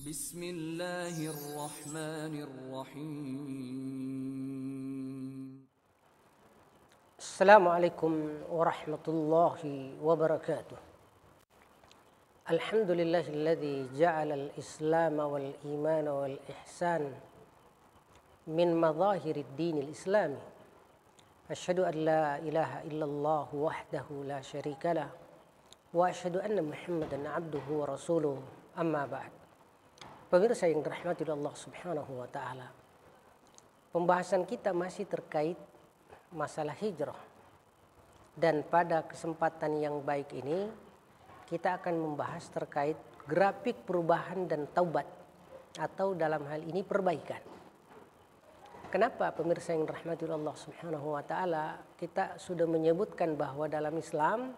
بسم الله الرحمن الرحيم. السلام عليكم ورحمة الله وبركاته. الحمد لله الذي جعل الإسلام والإيمان والإحسان من مظاهر الدين الإسلامي. أشهد أن لا إله إلا الله وحده لا شريك له وأشهد أن محمدا عبده ورسوله. أما بعد. Pemirsa yang dirahmati Allah Subhanahu wa taala. Pembahasan kita masih terkait masalah hijrah. Dan pada kesempatan yang baik ini kita akan membahas terkait grafik perubahan dan taubat, atau dalam hal ini perbaikan. Kenapa pemirsa yang dirahmati Allah Subhanahu wa taala, kita sudah menyebutkan bahwa dalam Islam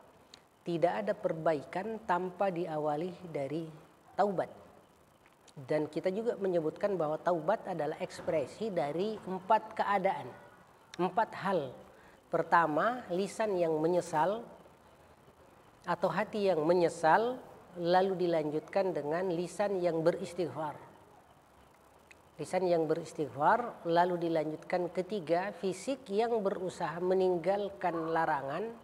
tidak ada perbaikan tanpa diawali dari taubat. Dan kita juga menyebutkan bahwa taubat adalah ekspresi dari 4 keadaan, 4 hal. Pertama, lisan yang menyesal atau hati yang menyesal, lalu dilanjutkan dengan lisan yang beristighfar. Lisan yang beristighfar, lalu dilanjutkan ketiga, fisik yang berusaha meninggalkan larangan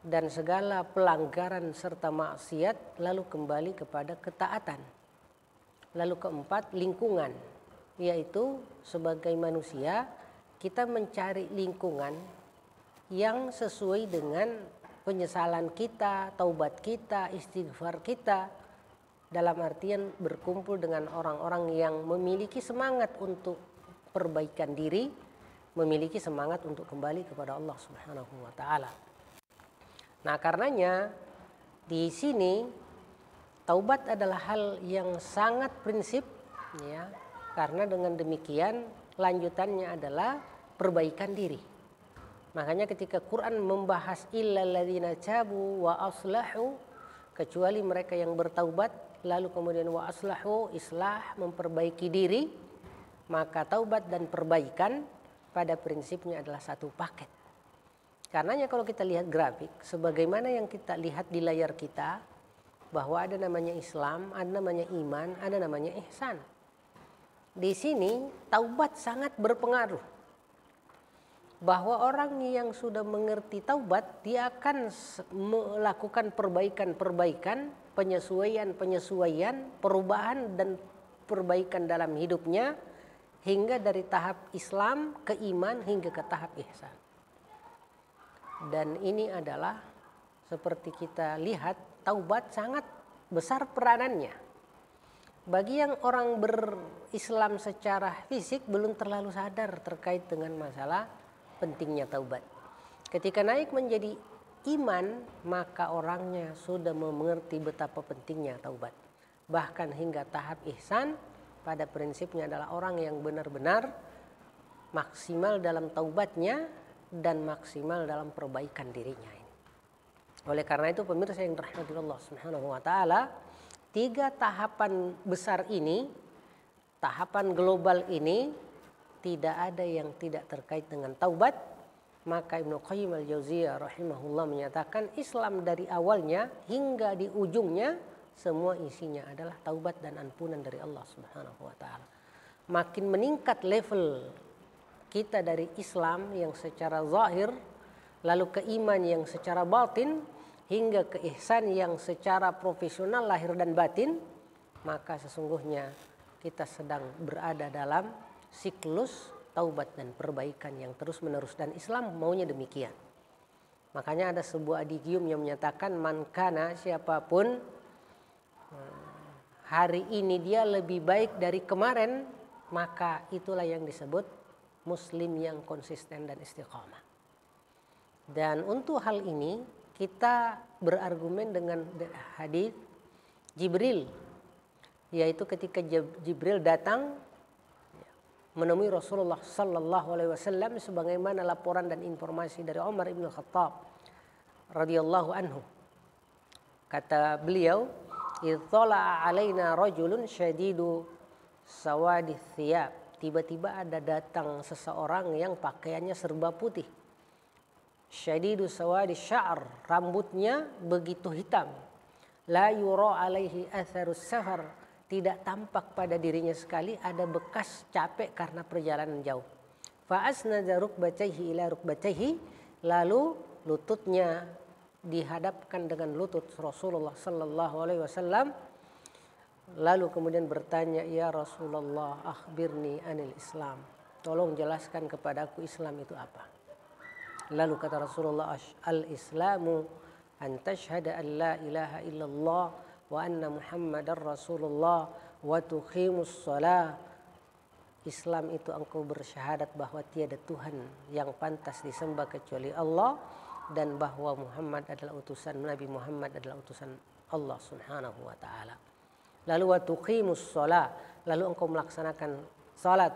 dan segala pelanggaran serta maksiat, lalu kembali kepada ketaatan. Lalu keempat, lingkungan, yaitu sebagai manusia kita mencari lingkungan yang sesuai dengan penyesalan kita, taubat kita, istighfar kita, dalam artian berkumpul dengan orang-orang yang memiliki semangat untuk perbaikan diri, memiliki semangat untuk kembali kepada Allah Subhanahu wa taala. Nah, karenanya di sini taubat adalah hal yang sangat prinsip, ya, karena dengan demikian lanjutannya adalah perbaikan diri. Makanya ketika Quran membahas illal ladzina tabu wa aslahu, kecuali mereka yang bertaubat, lalu kemudian wa aslahu, islah, memperbaiki diri, maka taubat dan perbaikan pada prinsipnya adalah satu paket. Karenanya kalau kita lihat grafik, sebagaimana yang kita lihat di layar kita, bahwa ada namanya Islam, ada namanya iman, ada namanya ihsan. Di sini taubat sangat berpengaruh. Bahwa orang yang sudah mengerti taubat, dia akan melakukan perbaikan-perbaikan, penyesuaian-penyesuaian, perubahan dan perbaikan dalam hidupnya, hingga dari tahap Islam ke iman hingga ke tahap ihsan. Dan ini adalah seperti kita lihat, taubat sangat besar peranannya. Bagi yang orang berislam secara fisik belum terlalu sadar terkait dengan masalah pentingnya taubat. Ketika naik menjadi iman, maka orangnya sudah mengerti betapa pentingnya taubat. Bahkan hingga tahap ihsan, pada prinsipnya adalah orang yang benar-benar maksimal dalam taubatnya dan maksimal dalam perbaikan dirinya. Oleh karena itu pemirsa yang dirahmati Allah Subhanahu wa taala, 3 tahapan besar ini, tahapan global ini, tidak ada yang tidak terkait dengan taubat. Maka Ibnu Qayyim al-Jauziyah rahimahullah menyatakan Islam dari awalnya hingga di ujungnya semua isinya adalah taubat dan ampunan dari Allah Subhanahu wa taala. Makin meningkat level kita dari Islam yang secara zahir, lalu ke iman yang secara batin, hingga ke ihsan yang secara profesional lahir dan batin, maka sesungguhnya kita sedang berada dalam siklus taubat dan perbaikan yang terus menerus, dan Islam maunya demikian. Makanya ada sebuah adigium yang menyatakan man kana, siapapun hari ini dia lebih baik dari kemarin, maka itulah yang disebut muslim yang konsisten dan istiqamah. Dan untuk hal ini kita berargumen dengan hadis Jibril, yaitu ketika Jibril datang menemui Rasulullah sallallahu alaihi wasallam, sebagaimana laporan dan informasi dari Umar bin Khattab radhiyallahu anhu. Kata beliau, "Ittala'a 'alaina rajulun syadidu sawadith thiyab." Tiba-tiba ada datang seseorang yang pakaiannya serba putih. Syadidu sawadi sya'r, rambutnya begitu hitam. La yura alaihi atharus safar, tidak tampak pada dirinya sekali ada bekas capek karena perjalanan jauh. Fa'asnada rukbatayhi ila rukbatayhi, lalu lututnya dihadapkan dengan lutut Rasulullah sallallahu alaihi wasallam. Lalu kemudian bertanya, "Ya Rasulullah, akhbirni anil Islam." Tolong jelaskan kepadaku Islam itu apa. Lalu kata Rasulullah, "Al-Islamu an tashhada an la ilaha illallah wa anna Muhammadar Rasulullah wa tuqimus shalah." Islam itu engkau bersyahadat bahwa tiada Tuhan yang pantas disembah kecuali Allah dan bahwa Muhammad adalah utusan, Nabi Muhammad adalah utusan Allah Subhanahu wa taala. Lalu wa tuqimus shalah, lalu engkau melaksanakan salat.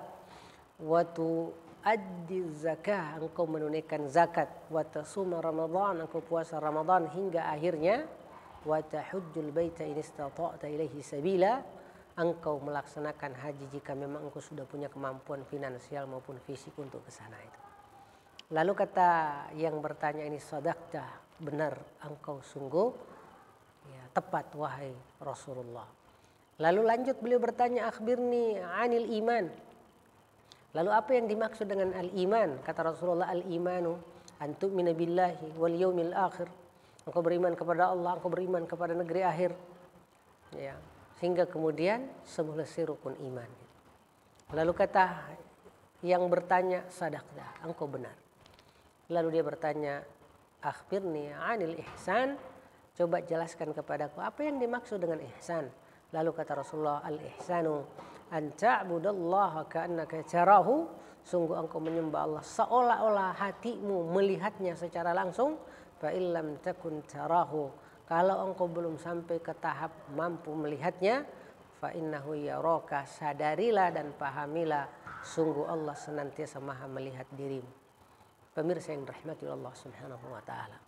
Wa tuaddi zakah, engkau menunaikan zakat. Wa tasuma Ramadan, engkau puasa Ramadan hingga akhirnya. Wa tahujjul baita in istata'ta ilaihi sabila, engkau melaksanakan haji jika memang engkau sudah punya kemampuan finansial maupun fisik untuk ke sana itu. Lalu kata yang bertanya ini, sadaqta, benar engkau sungguh ya, tepat wahai Rasulullah. Lalu lanjut beliau bertanya, akhbirni anil iman. Lalu apa yang dimaksud dengan al-iman? Kata Rasulullah, al-imanu an tu'mina billahi wal yaumil akhir. Engkau beriman kepada Allah, engkau beriman kepada negeri akhir. Ya, sehingga kemudian seluruh rukun iman. Lalu kata yang bertanya, sadaqta, engkau benar. Lalu dia bertanya, akhbirni anil ihsan. Coba jelaskan kepadaku apa yang dimaksud dengan ihsan. Lalu kata Rasulullah, al-ihsanu an ta'budallaha ka'annaka tarahu. Sungguh engkau menyembah Allah seolah-olah hatimu melihatnya secara langsung. Fa illam takun tarahu, kalau engkau belum sampai ke tahap mampu melihatnya, fa innahu yaraka, sadarilah dan pahamilah sungguh Allah senantiasa maha melihat dirimu. Pemirsa yang dirahmati Allah Subhanahu wa taala.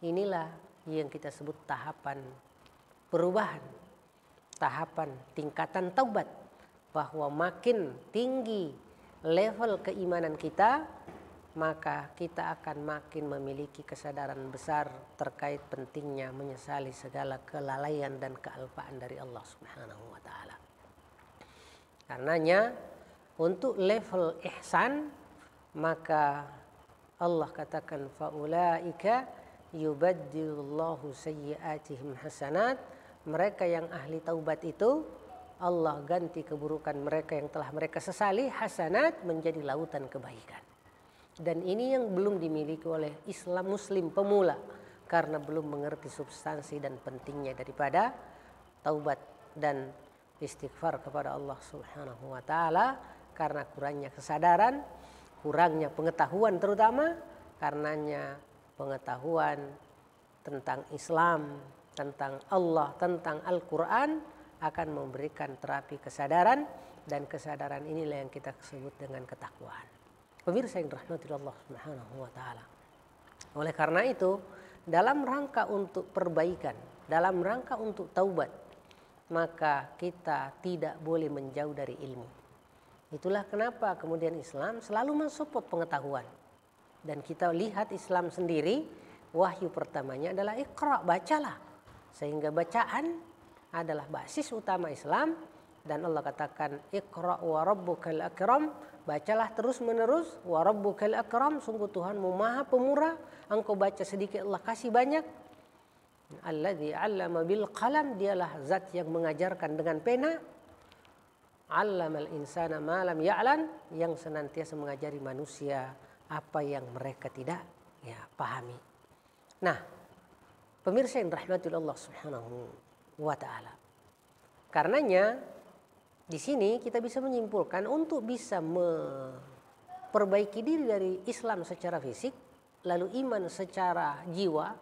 Inilah yang kita sebut tahapan perubahan, tahapan tingkatan taubat, bahwa makin tinggi level keimanan kita, maka kita akan makin memiliki kesadaran besar terkait pentingnya menyesali segala kelalaian dan kealpaan dari Allah Subhanahu wa taala. Karenanya untuk level ihsan, maka Allah katakan faulaika yubaddilullahu sayyi'atihim hasanat. Mereka yang ahli taubat itu Allah ganti keburukan mereka yang telah mereka sesali hasanat menjadi lautan kebaikan. Dan ini yang belum dimiliki oleh Islam Muslim pemula karena belum mengerti substansi dan pentingnya daripada taubat dan istighfar kepada Allah Subhanahu wa taala, karena kurangnya kesadaran, kurangnya pengetahuan, terutama karenanya pengetahuan tentang Islam, tentang Allah, tentang Al-Qur'an akan memberikan terapi kesadaran, dan kesadaran inilah yang kita sebut dengan ketakwaan. Pemirsa yang dirahmati Allah Subhanahu wa taala. Oleh karena itu, dalam rangka untuk perbaikan, dalam rangka untuk taubat, maka kita tidak boleh menjauh dari ilmu. Itulah kenapa kemudian Islam selalu mensupport pengetahuan. Dan kita lihat Islam sendiri, wahyu pertamanya adalah Iqra, bacalah. Sehingga bacaan adalah basis utama Islam. Dan Allah katakan, Iqra wa rabbukal akram, bacalah terus menerus, wa rabbukal akram, sungguh Tuhanmu maha pemurah, engkau baca sedikit Allah kasih banyak. Alladzi 'allama bil qalam, dialah zat yang mengajarkan dengan pena. 'Allamal insana ma lam ya'lam, yang senantiasa mengajari manusia apa yang mereka tidak pahami. Nah, pemirsa yang dirahmati Allah Subhanahu wa taala. Karenanya di sini kita bisa menyimpulkan untuk bisa memperbaiki diri dari Islam secara fisik, lalu iman secara jiwa,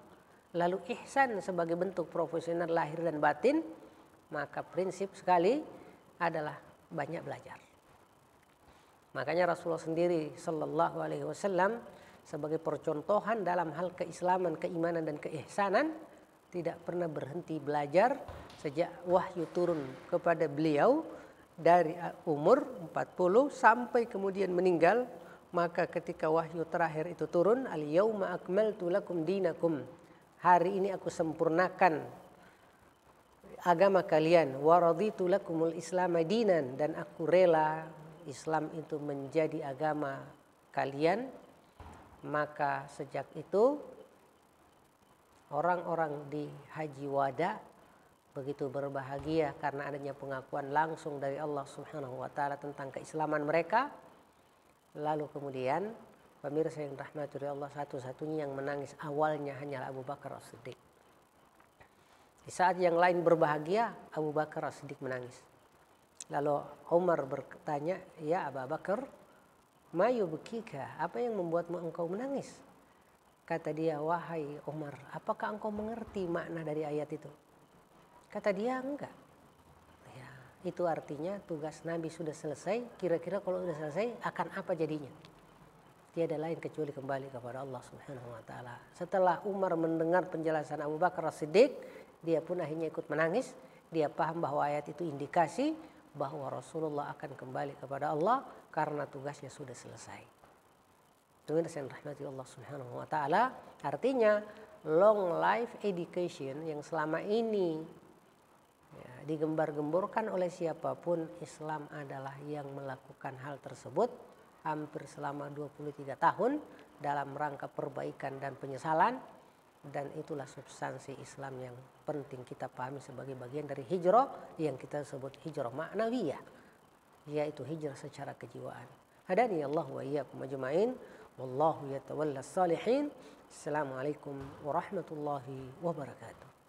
lalu ihsan sebagai bentuk profesional lahir dan batin, maka prinsip sekali adalah banyak belajar. Makanya Rasulullah sendiri sallallahu alaihi wasallam sebagai percontohan dalam hal keislaman, keimanan dan keihsanan tidak pernah berhenti belajar sejak wahyu turun kepada beliau dari umur 40 sampai kemudian meninggal. Maka ketika wahyu terakhir itu turun, al-yauma akmaltu lakum dinakum, hari ini aku sempurnakan agama kalian, wa raditu lakumul Islam dinan, dan aku rela Islam itu menjadi agama kalian. Maka sejak itu orang-orang di Haji Wada begitu berbahagia karena adanya pengakuan langsung dari Allah Subhanahu wa taala tentang keislaman mereka. Lalu kemudian pemirsa yang dirahmati oleh Allah, satu-satunya yang menangis awalnya hanyalah Abu Bakar As-Siddiq. Di saat yang lain berbahagia, Abu Bakar As-Siddiq menangis. Lalu Umar bertanya, "Ya Abu Bakar, ma yubkika, apa yang membuatmu engkau menangis?" Kata dia, "Wahai Umar, apakah engkau mengerti makna dari ayat itu?" Kata dia, "Enggak." Ya, itu artinya tugas Nabi sudah selesai. Kira-kira kalau sudah selesai akan apa jadinya? Tiada lain kecuali kembali kepada Allah Subhanahu wa taala. Setelah Umar mendengar penjelasan Abu Bakar As-Siddiq, dia pun akhirnya ikut menangis. Dia paham bahwa ayat itu indikasi bahwa Rasulullah akan kembali kepada Allah karena tugasnya sudah selesai. Dengan rahmati Allah Subhanahu wa taala, artinya long life education yang selama ini ya, digembar-gemborkan oleh siapapun, Islam adalah yang melakukan hal tersebut hampir selama 23 tahun dalam rangka perbaikan dan penyesalan. Dan itulah substansi Islam yang penting kita pahami sebagai bagian dari hijrah yang kita sebut hijrah ma'nawiyah, yaitu hijrah secara kejiwaan. Hadani Allah wa iyyakum ajma'in. Wallahu yatawalla salihin. Assalamualaikum warahmatullahi wabarakatuh.